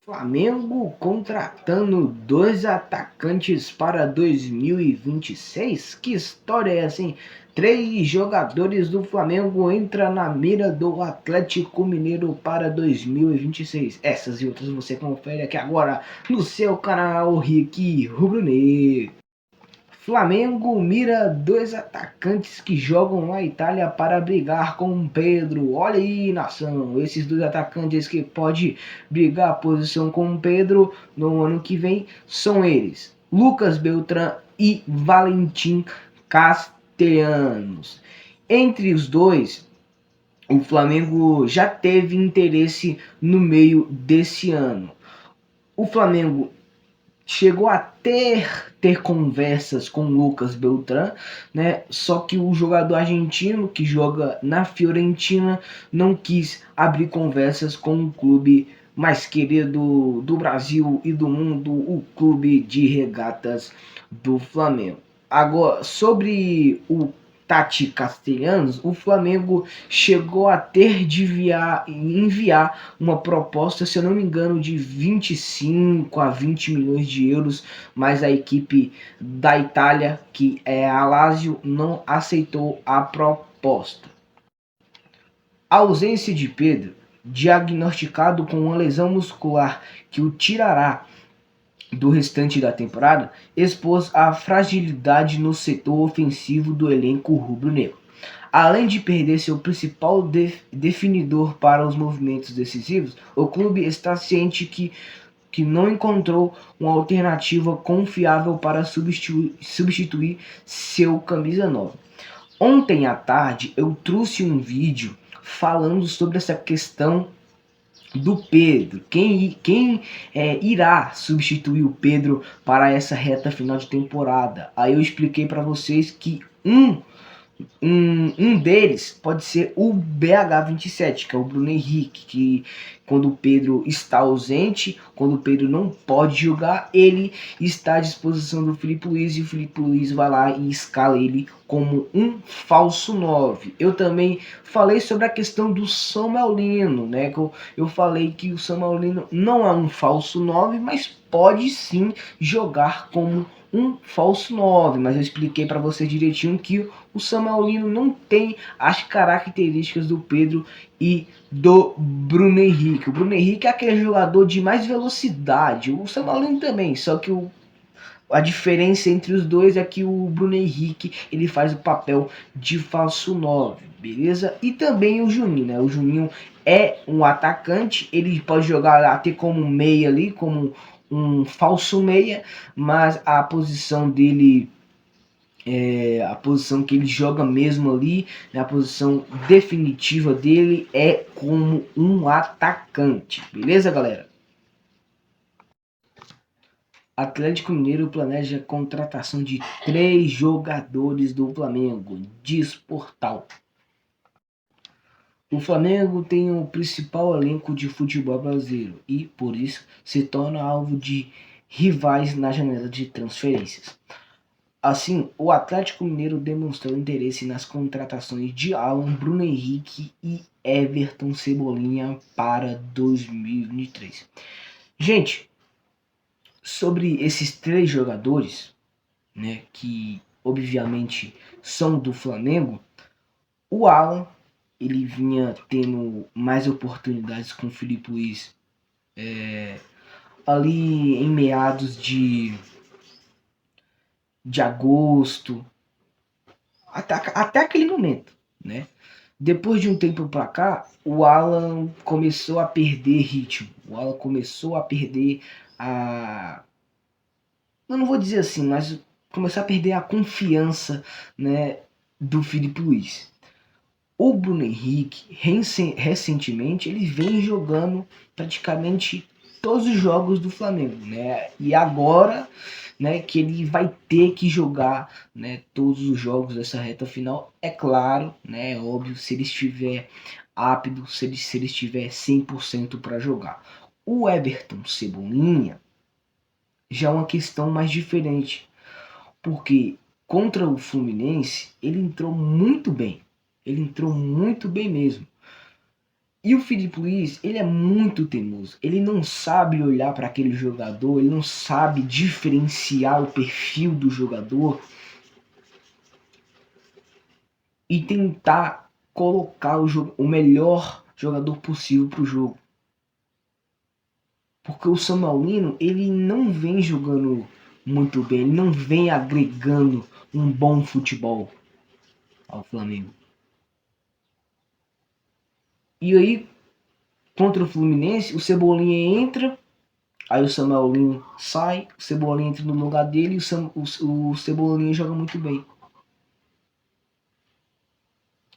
Flamengo contratando dois atacantes para 2026? Que história é essa, hein? Três jogadores do Flamengo entram na mira do Atlético Mineiro para 2026. Essas e outras você confere aqui agora no seu canal Rick Rubro Negro. Flamengo mira dois atacantes que jogam na Itália para brigar com Pedro. Olha aí, nação, esses dois atacantes que pode brigar a posição com Pedro no ano que vem são eles: Lucas Beltrán e Valentim Castellanos. Entre os dois, o Flamengo já teve interesse no meio desse ano. O Flamengo chegou a ter conversas com Lucas Beltrán, né? Só que o jogador argentino que joga na Fiorentina não quis abrir conversas com o clube mais querido do Brasil e do mundo, o Clube de Regatas do Flamengo. Agora, sobre o Tati Castellanos, o Flamengo chegou a ter de enviar uma proposta, se eu não me engano, de 25 a 20 milhões de euros, mas a equipe da Itália, que é a Lazio, não aceitou a proposta. A ausência de Pedro, diagnosticado com uma lesão muscular que o tirará do restante da temporada, expôs a fragilidade no setor ofensivo do elenco rubro-negro. Além de perder seu principal definidor para os movimentos decisivos, o clube está ciente que não encontrou uma alternativa confiável para substituir seu camisa 9. Ontem à tarde eu trouxe um vídeo falando sobre essa questão do Pedro, quem irá substituir o Pedro para essa reta final de temporada. Aí eu expliquei para vocês que um deles pode ser o BH27, que é o Bruno Henrique, que quando o Pedro está ausente, quando o Pedro não pode jogar, ele está à disposição do Filipe Luiz, e o Filipe Luiz vai lá e escala ele como um falso 9. Eu também falei sobre a questão do Samuel Lino, né? Eu falei que o Samuel Lino não é um falso 9, mas pode sim jogar como um falso 9, mas eu expliquei para você direitinho que o Samuel Lino não tem as características do Pedro e do Bruno Henrique. O Bruno Henrique é aquele jogador de mais velocidade, o Samuel Lino também, só que a diferença entre os dois é que o Bruno Henrique ele faz o papel de falso 9, beleza? E também o Juninho, né? O Juninho é um atacante, ele pode jogar até como meia ali, como um falso meia, mas a posição dele, a posição que ele joga mesmo ali, né, a posição definitiva dele é como um atacante, beleza, galera? Atlético Mineiro planeja a contratação de 3 jogadores do Flamengo, diz Portal. O Flamengo tem o principal elenco de futebol brasileiro e, por isso, se torna alvo de rivais na janela de transferências. Assim, o Atlético Mineiro demonstrou interesse nas contratações de Alan, Bruno Henrique e Everton Cebolinha para 2023. Gente, sobre esses 3 jogadores, né, que obviamente são do Flamengo, o Alan ele vinha tendo mais oportunidades com o Filipe Luiz ali em meados de agosto, até aquele momento, né? Depois de um tempo para cá, o Alan começou a perder ritmo, o Alan começou a perder a... Eu não vou dizer assim, mas começou a perder a confiança, né, do Filipe Luiz. O Bruno Henrique, recentemente, ele vem jogando praticamente todos os jogos do Flamengo, né? E agora, né, que ele vai ter que jogar, né, todos os jogos dessa reta final, é claro, né, é óbvio, se ele estiver apto, se ele estiver 100% para jogar. O Everton Cebolinha já é uma questão mais diferente, porque contra o Fluminense ele entrou muito bem. Ele entrou muito bem mesmo. E o Filipe Luís, ele é muito teimoso. Ele não sabe olhar para aquele jogador, ele não sabe diferenciar o perfil do jogador e tentar colocar o melhor jogador possível para o jogo. Porque o São Paulino, ele não vem jogando muito bem, ele não vem agregando um bom futebol ao Flamengo. E aí, contra o Fluminense, o Cebolinha entra, aí o Samuelinho sai, o Cebolinha entra no lugar dele e o Cebolinha joga muito bem.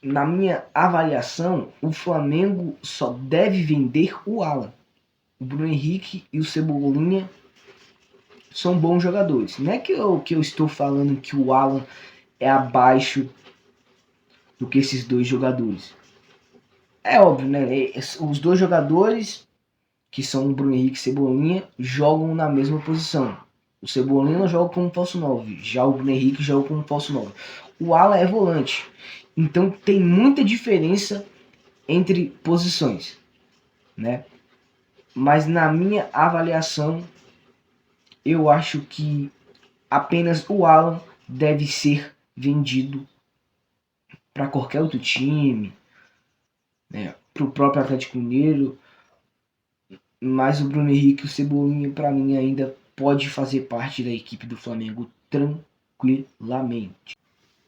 Na minha avaliação, o Flamengo só deve vender o Alan. O Bruno Henrique e o Cebolinha são bons jogadores. Não é que eu estou falando que o Alan é abaixo do que esses dois jogadores. É óbvio, né? Os dois jogadores, que são o Bruno Henrique e Cebolinha, jogam na mesma posição. O Cebolinha joga como falso 9, já o Bruno Henrique joga como falso 9. O Alan é volante. Então tem muita diferença entre posições, né? Mas na minha avaliação, eu acho que apenas o Alan deve ser vendido para qualquer outro time, né? Para o próprio Atlético Mineiro. Mas o Bruno Henrique e o Cebolinha, para mim, ainda pode fazer parte da equipe do Flamengo tranquilamente.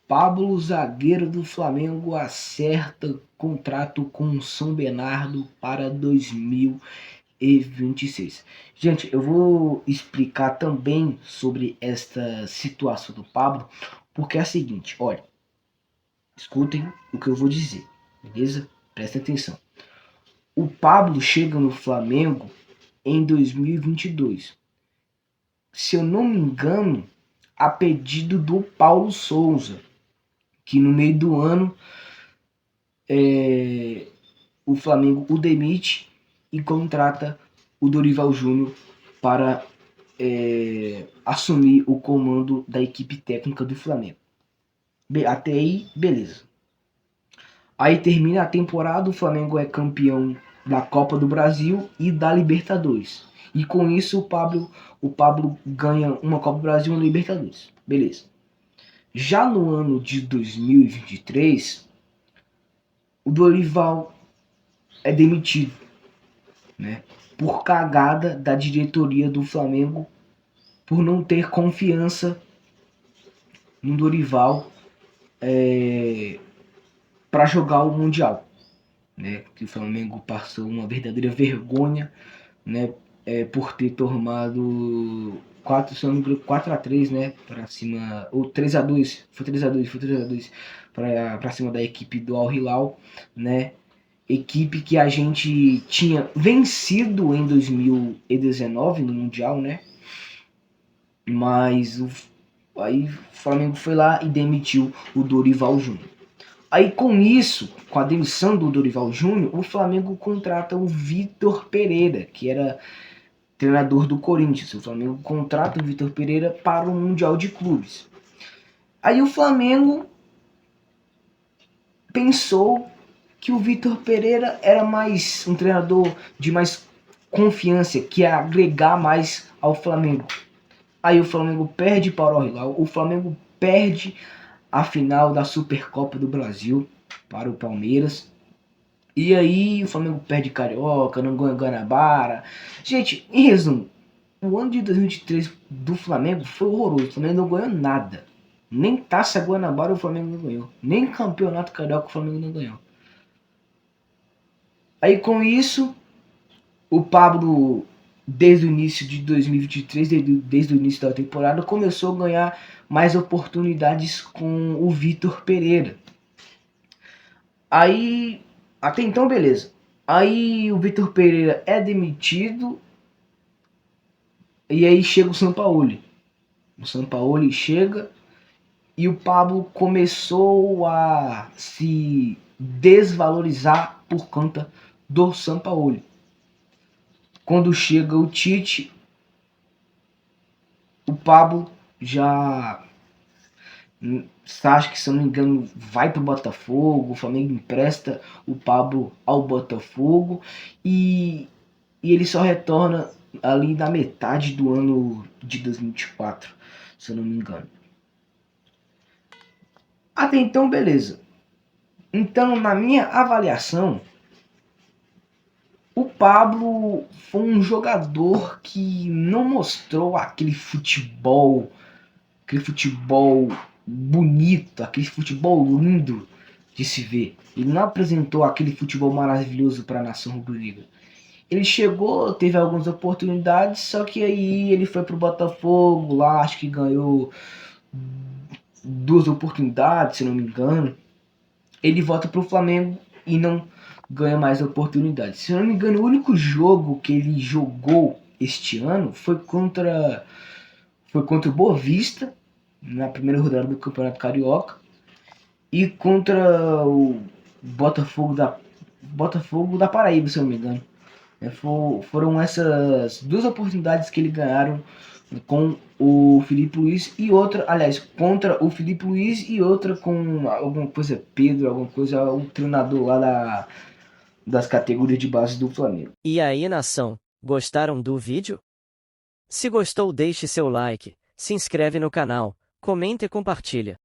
Pablo, zagueiro do Flamengo, acerta contrato com o São Bernardo para 2026. Gente, eu vou explicar também sobre esta situação do Pablo, porque é a seguinte, olha, escutem o que eu vou dizer, beleza? Prestem atenção. O Pablo chega no Flamengo em 2022. Se eu não me engano, a pedido do Paulo Souza, que no meio do ano o Flamengo o demite e contrata o Dorival Júnior para assumir o comando da equipe técnica do Flamengo. Até aí, beleza. Aí termina a temporada, o Flamengo é campeão da Copa do Brasil e da Libertadores. E com isso o Pablo ganha uma Copa do Brasil e uma Libertadores. Beleza. Já no ano de 2023, o Dorival é demitido, né? Por cagada da diretoria do Flamengo, por não ter confiança no Dorival para jogar o Mundial, né? Que o Flamengo passou uma verdadeira vergonha, né? Por ter tomado 4-3, né? Para cima, ou 3-2, foi 3-2 para cima da equipe do Al Hilal, né? Equipe que a gente tinha vencido em 2019 no Mundial, né? Mas aí o Flamengo foi lá e demitiu o Dorival Júnior. Aí com isso, com a demissão do Dorival Júnior, o Flamengo contrata o Vitor Pereira, que era treinador do Corinthians. O Flamengo contrata o Vitor Pereira para o Mundial de Clubes. Aí o Flamengo pensou que o Vitor Pereira era mais um treinador de mais confiança, que ia agregar mais ao Flamengo. Aí o Flamengo perde para o Hilal, o Flamengo perde a final da Supercopa do Brasil para o Palmeiras. E aí o Flamengo perde Carioca, não ganha Guanabara. Gente, em resumo, o ano de 2023 do Flamengo foi horroroso. O Flamengo não ganhou nada. Nem Taça Guanabara o Flamengo não ganhou. Nem Campeonato Carioca o Flamengo não ganhou. Aí com isso, o Pablo, desde o início de 2023, desde o início da temporada, começou a ganhar mais oportunidades com o Vitor Pereira. Aí, até então, beleza. Aí o Vitor Pereira é demitido e aí chega o Sampaoli. O Sampaoli chega e o Pablo começou a se desvalorizar por conta do Sampaoli. Quando chega o Tite, o Pablo já Sacha, que se eu não me engano, vai pro Botafogo, o Flamengo empresta o Pablo ao Botafogo e ele só retorna ali na metade do ano de 2024, se eu não me engano. Até então, beleza. Então, na minha avaliação, o Pablo foi um jogador que não mostrou aquele futebol bonito, aquele futebol lindo de se ver. Ele não apresentou aquele futebol maravilhoso para a nação rubro-negra. Ele chegou, teve algumas oportunidades, só que aí ele foi pro Botafogo, lá acho que ganhou 2 oportunidades, se não me engano. Ele volta pro Flamengo e não ganha mais oportunidades. Se não me engano, o único jogo que ele jogou este ano foi contra o Boavista, na primeira rodada do Campeonato Carioca, e contra o Botafogo da Paraíba, se eu não me engano. Foram essas 2 oportunidades que ele ganharam com o Felipe Luiz e outra, aliás, contra o Felipe Luiz e outra com alguma coisa Pedro, alguma coisa, o treinador lá das categorias de base do Flamengo. E aí, nação, gostaram do vídeo? Se gostou, deixe seu like, se inscreve no canal, comenta e compartilha.